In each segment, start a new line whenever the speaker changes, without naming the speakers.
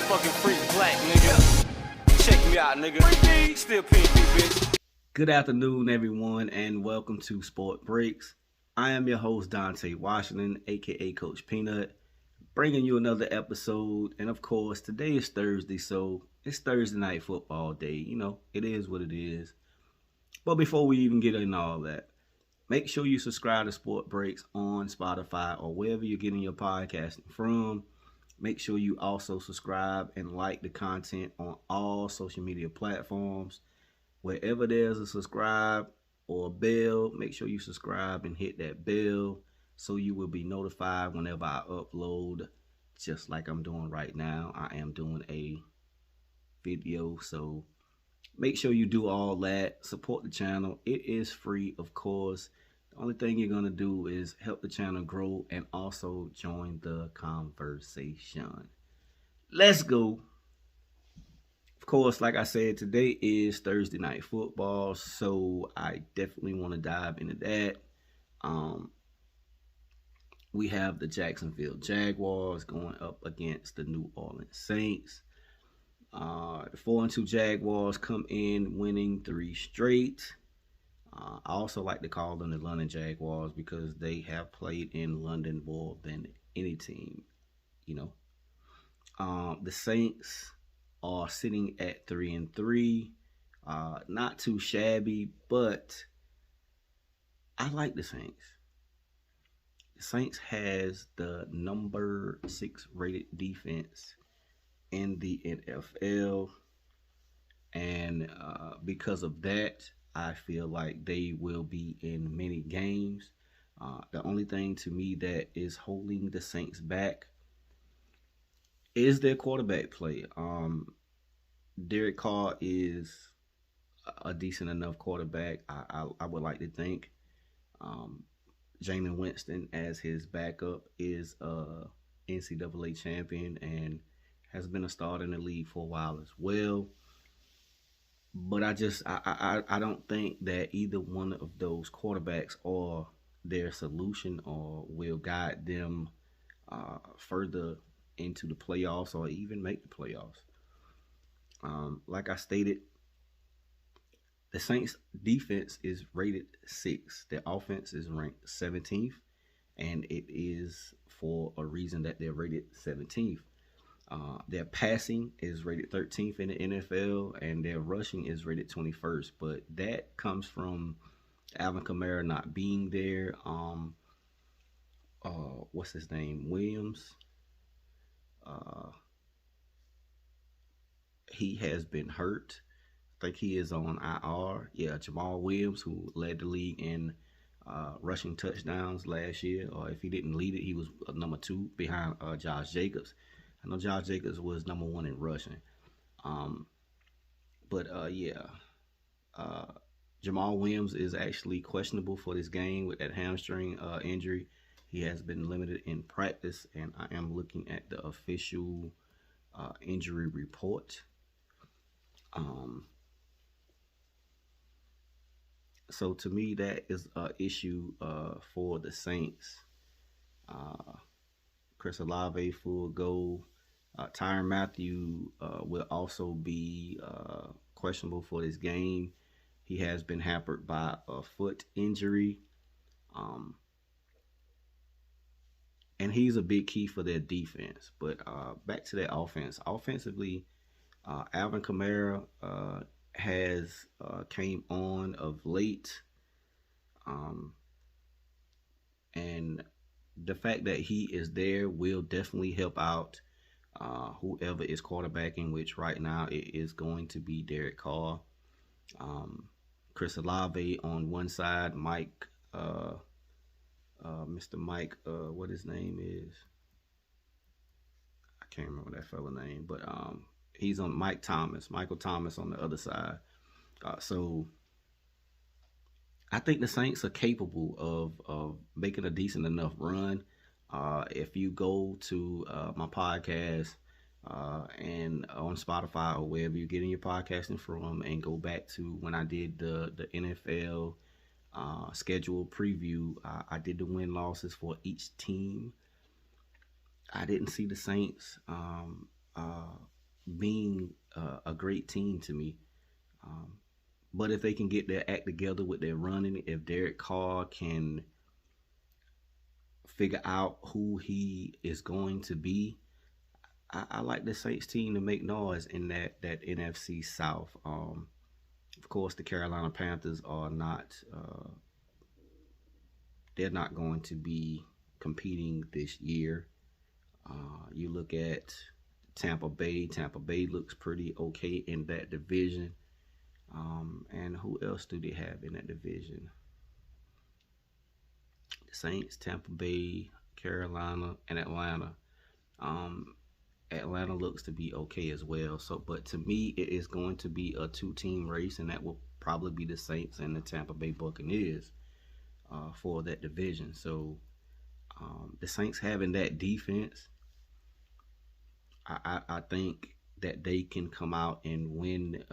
motherfucking freak black, nigga. Check me out, nigga. Still PNP, bitch.
Good afternoon, everyone, and welcome to Sport Breaks. I am your host, Dante Washington, aka Coach Peanut, bringing you another episode. And of course, today is Thursday, so it's Thursday night football day. You know, it is what it is. But before we even get into all that, make sure you subscribe to Sport Breaks on Spotify or wherever you're getting your podcasting from. Make sure you also subscribe and like the content on all social media platforms. Wherever there's a subscribe or a bell, make sure you subscribe and hit that bell so you will be notified whenever I upload, just like I'm doing right now. I am doing a video, so make sure you do all that. Support the channel. It is free, of course. The only thing you're going to do is help the channel grow and also join the conversation. Let's go. Of course, like I said, today is Thursday night football, so I definitely want to dive into that. We have the Jacksonville Jaguars going up against the New Orleans Saints. The 4-2 Jaguars come in winning 3 straight. I also like to call them the London Jaguars because they have played in London more than any team, you know. The Saints are sitting at 3-3. Not too shabby, but I like the Saints. The Saints has the number 6 rated defense in the NFL, and because of that, I feel like they will be in many games. The only thing to me that is holding the Saints back is their quarterback play. Derek Carr is a decent enough quarterback, I would like to think. Jameis Winston as his backup is a NCAA champion and has been a starter in the league for a while as well. But I don't think that either one of those quarterbacks are their solution or will guide them further into the playoffs or even make the playoffs. Like I stated, the Saints defense is rated 6. Their offense is ranked 17th, and it is for a reason that they're rated 17th. Their passing is rated 13th in the NFL, and their rushing is rated 21st. But that comes from Alvin Kamara not being there. What's his name? Williams. He has been hurt. I think he is on IR. Yeah, Jamal Williams, who led the league in rushing touchdowns last year, or if he didn't lead it, he was number 2 behind Josh Jacobs. I know Josh Jacobs was number 1 in rushing. Jamal Williams is actually questionable for this game with that hamstring injury. He has been limited in practice, and I am looking at the official injury report. So to me, that is an issue for the Saints. Chris Olave full go. Tyrann Mathieu will also be questionable for this game. He has been hampered by a foot injury. And he's a big key for their defense. But back to their offense. Offensively, Alvin Kamara has came on of late. And the fact that he is there will definitely help out whoever is quarterbacking, which right now it is going to be Derek Carr. Chris Olave on one side, Mr. Mike, what his name is, I can't remember that fella name, but he's on Michael Thomas on the other side. So I think the Saints are capable of making a decent enough run. If you go to my podcast and on Spotify or wherever you're getting your podcasting from, and go back to when I did the NFL schedule preview, I did the win losses for each team. I didn't see the Saints being a great team to me. Um, but if they can get their act together with their running, if Derek Carr can figure out who he is going to be, I like the Saints team to make noise in that NFC South. Of course, the Carolina Panthers are not. They're not going to be competing this year. You look at Tampa Bay. Tampa Bay looks pretty okay in that division. And who else do they have in that division? The Saints, Tampa Bay, Carolina, and Atlanta. Um, Atlanta looks to be okay as well. So, but to me, it is going to be a two-team race, and that will probably be the Saints and the Tampa Bay Buccaneers for that division. So, the Saints having that defense, I think that they can come out and win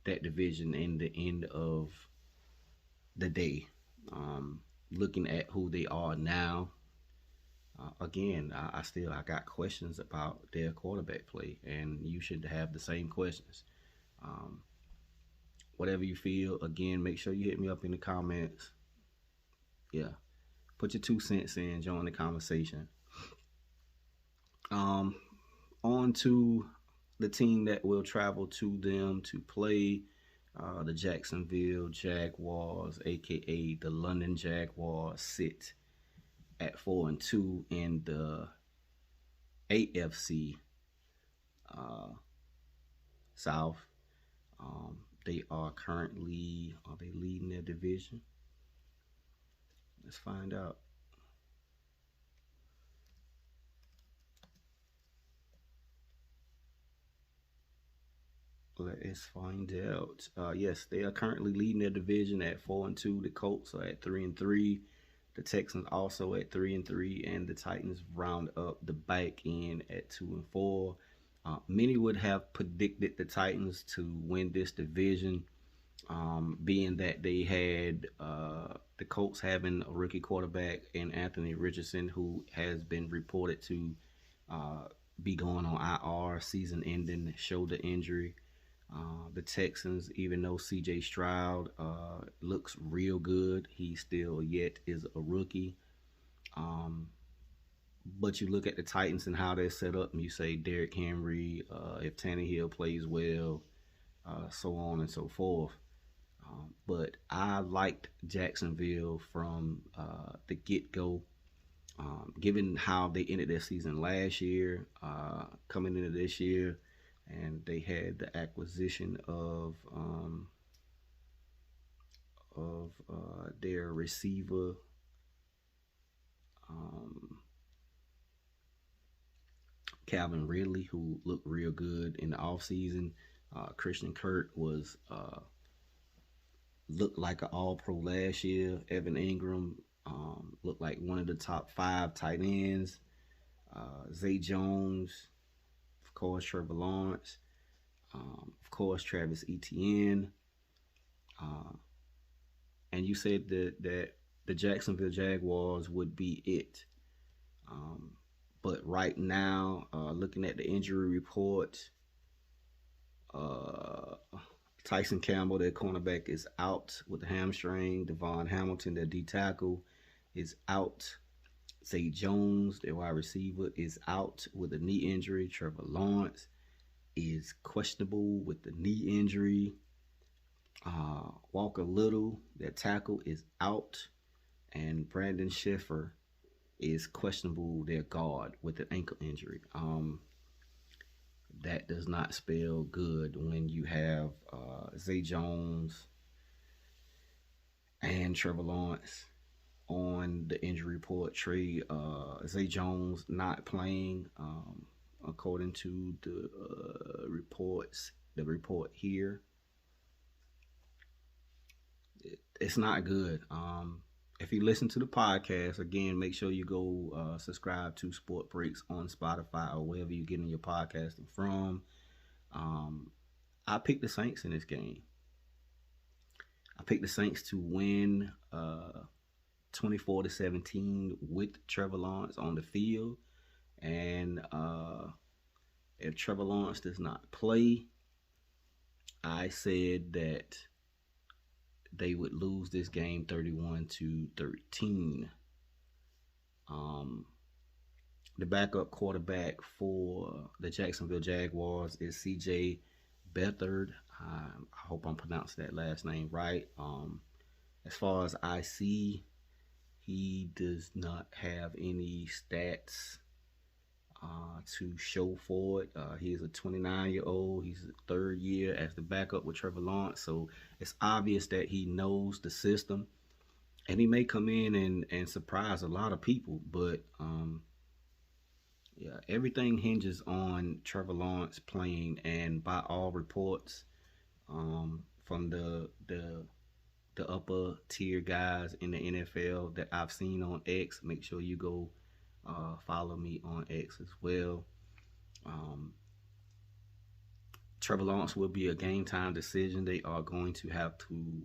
that division in the end of the day. Looking at who they are now, again, I got questions about their quarterback play, and you should have the same questions. Um, Whatever you feel, again, make sure you hit me up in the comments. Yeah, put your 2 cents in, join the conversation. On to the team that will travel to them to play, the Jacksonville Jaguars, aka the London Jaguars, sit at 4-2 in the AFC South. They are they leading their division? Let's find out. Let's find out. Yes, they are currently leading their division at 4-2. The Colts are at 3-3. The Texans also at 3-3, and the Titans round up the back end at 2-4. Many would have predicted the Titans to win this division, being that they had the Colts having a rookie quarterback in Anthony Richardson, who has been reported to be going on IR, season-ending shoulder injury. The Texans, even though C.J. Stroud looks real good, he still yet is a rookie. But you look at the Titans and how they're set up, and you say Derrick Henry, if Tannehill plays well, so on and so forth. But I liked Jacksonville from the get-go. Given how they ended their season last year, coming into this year, and they had the acquisition of their receiver, Calvin Ridley, who looked real good in the offseason. Christian Kirk was looked like an all-pro last year. Evan Ingram looked like one of the top 5 tight ends. Zay Jones, of course, Trevor Lawrence, of course, Travis Etienne. And you said that the Jacksonville Jaguars would be it. But right now, looking at the injury report, Tyson Campbell, their cornerback, is out with the hamstring. Devon Hamilton, their D tackle, is out. Zay Jones, their wide receiver, is out with a knee injury. Trevor Lawrence is questionable with the knee injury. Walker Little, their tackle, is out. And Brandon Schiffer is questionable, their guard, with an ankle injury. That does not spell good when you have Zay Jones and Trevor Lawrence on the injury report. Zay Jones not playing, according to the reports. The report here, it's not good. If you listen to the podcast, again, make sure you go subscribe to Sport Breaks on Spotify or wherever you're getting your podcasting from. I picked the Saints in this game. I picked the Saints to win 24-17 with Trevor Lawrence on the field. And If Trevor Lawrence does not play, I said that they would lose this game 31-13. The backup quarterback for the Jacksonville Jaguars is C.J. Beathard. I hope I'm pronouncing that last name right. As far as I see, he does not have any stats to show for it. He is a 29-year-old. He's the third year as the backup with Trevor Lawrence. So it's obvious that he knows the system. And he may come in and surprise a lot of people. But, yeah, everything hinges on Trevor Lawrence playing. And by all reports, from the upper tier guys in the NFL that I've seen on X, make sure you go follow me on X as well. Trevor Lawrence will be a game time decision. They are going to have to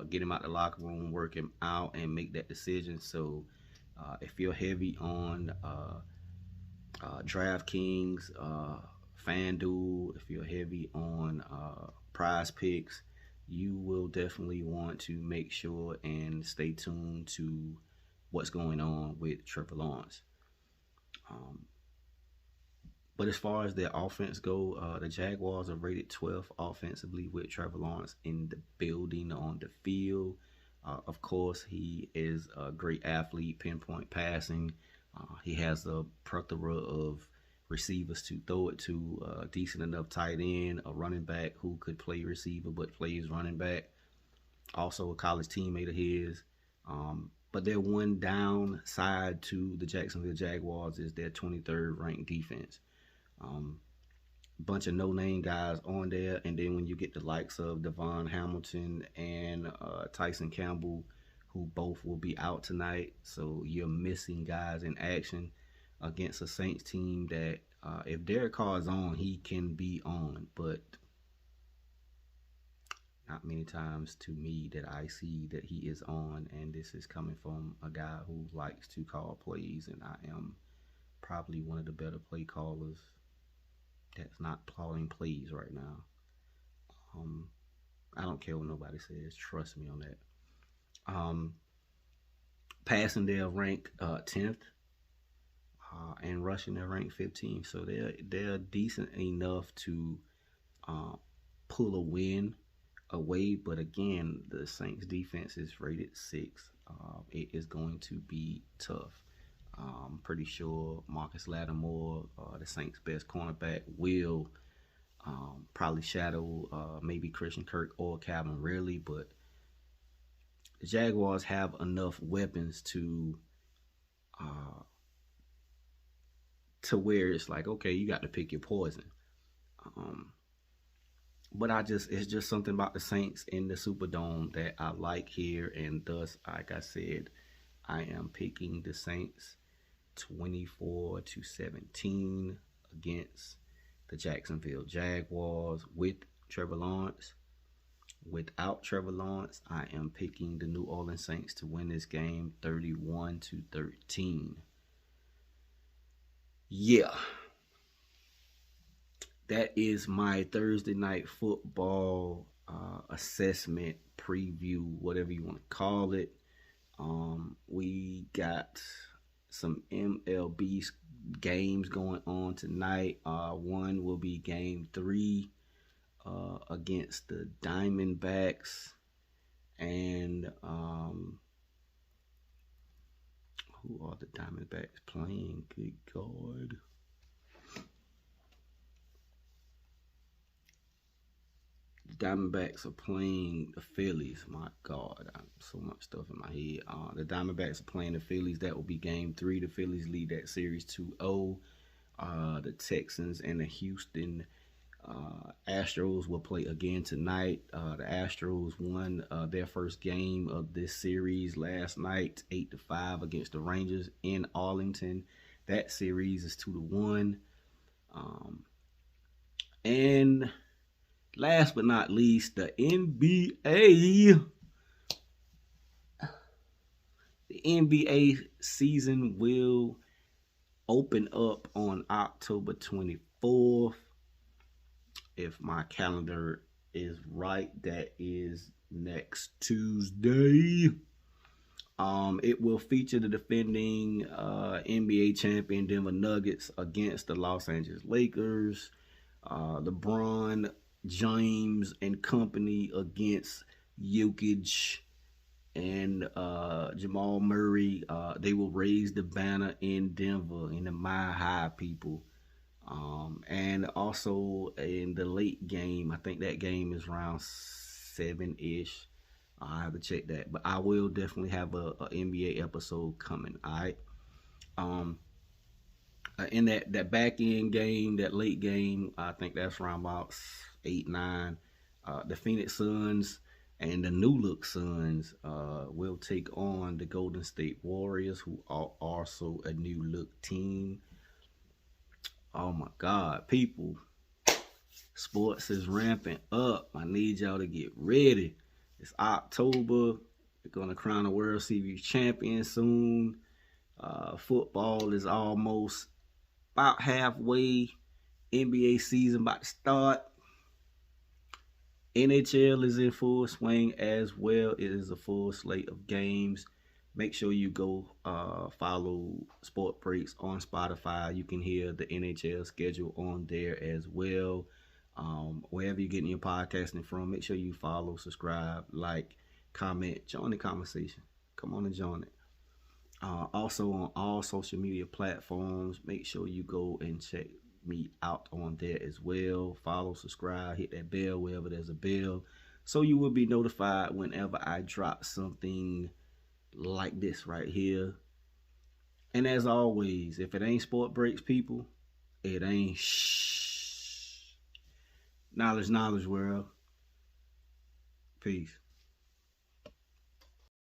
get him out the locker room, work him out, and make that decision. So if you're heavy on DraftKings, FanDuel, if you're heavy on Prize Picks, you will definitely want to make sure and stay tuned to what's going on with Trevor Lawrence. But as far as their offense go, the Jaguars are rated 12th offensively with Trevor Lawrence in the building on the field. Of course, he is a great athlete, pinpoint passing. He has a plethora of receivers to throw it to, a decent enough tight end, a running back who could play receiver but plays running back. Also a college teammate of his. But their one downside to the Jacksonville Jaguars is their 23rd ranked defense. Bunch of no-name guys on there, and then when you get the likes of Devon Hamilton and Tyson Campbell, who both will be out tonight, so you're missing guys in action against a Saints team that if Derek Carr is on, he can be on, but not many times to me that I see that he is on, and this is coming from a guy who likes to call plays, and I am probably one of the better play callers that's not calling plays right now. I don't care what nobody says. Trust me on that. Passing, they're ranked 10th, and rushing, they're ranked 15th. So they're decent enough to pull a win away. But again, the Saints defense is rated 6th. It is going to be tough. I'm pretty sure Marcus Lattimore, the Saints' best cornerback, will probably shadow maybe Christian Kirk or Calvin Ridley, but the Jaguars have enough weapons to where it's like, okay, you got to pick your poison. But it's just something about the Saints in the Superdome that I like here, and thus, like I said, I am picking the Saints 24-17 against the Jacksonville Jaguars with Trevor Lawrence. Without Trevor Lawrence, I am picking the New Orleans Saints to win this game 31-13. Yeah. That is my Thursday night football assessment, preview, whatever you want to call it. We got some MLB games going on tonight. One will be game 3 against the Diamondbacks, and who are the Diamondbacks playing? Good God. The Diamondbacks are playing the Phillies. My God, I have so much stuff in my head. The Diamondbacks are playing the Phillies. That will be game 3. The Phillies lead that series 2-0. The Texans and the Houston Astros will play again tonight. The Astros won their first game of this series last night, 8-5 against the Rangers in Arlington. That series is 2-1. And last but not least, the NBA. The NBA season will open up on October 21st. 4th. If my calendar is right, that is next Tuesday. It will feature the defending NBA champion Denver Nuggets against the Los Angeles Lakers. LeBron James and company against Jokic and Jamal Murray. They will raise the banner in Denver in the Mile High, people. And also in the late game, I think that game is around 7-ish. I have to check that, but I will definitely have a NBA episode coming. All right. In that back end game, that late game, I think that's around about 8-9. The Phoenix Suns and the New Look Suns will take on the Golden State Warriors, who are also a new look team. Oh my God, people. Sports is ramping up. I need y'all to get ready. It's October. We're going to crown a World Series champion soon. Football is almost about halfway. NBA season about to start. NHL is in full swing as well. It is a full slate of games. Make sure you go follow Sport Breaks on Spotify. You can hear the NHL schedule on there as well. Wherever you're getting your podcasting from, make sure you follow, subscribe, like, comment, join the conversation. Come on and join it. Also on all social media platforms, make sure you go and check me out on there as well. Follow, subscribe, hit that bell wherever there's a bell, so you will be notified whenever I drop something like this right here. And as always, if it ain't Sport Breaks, people, it ain't knowledge world. Peace.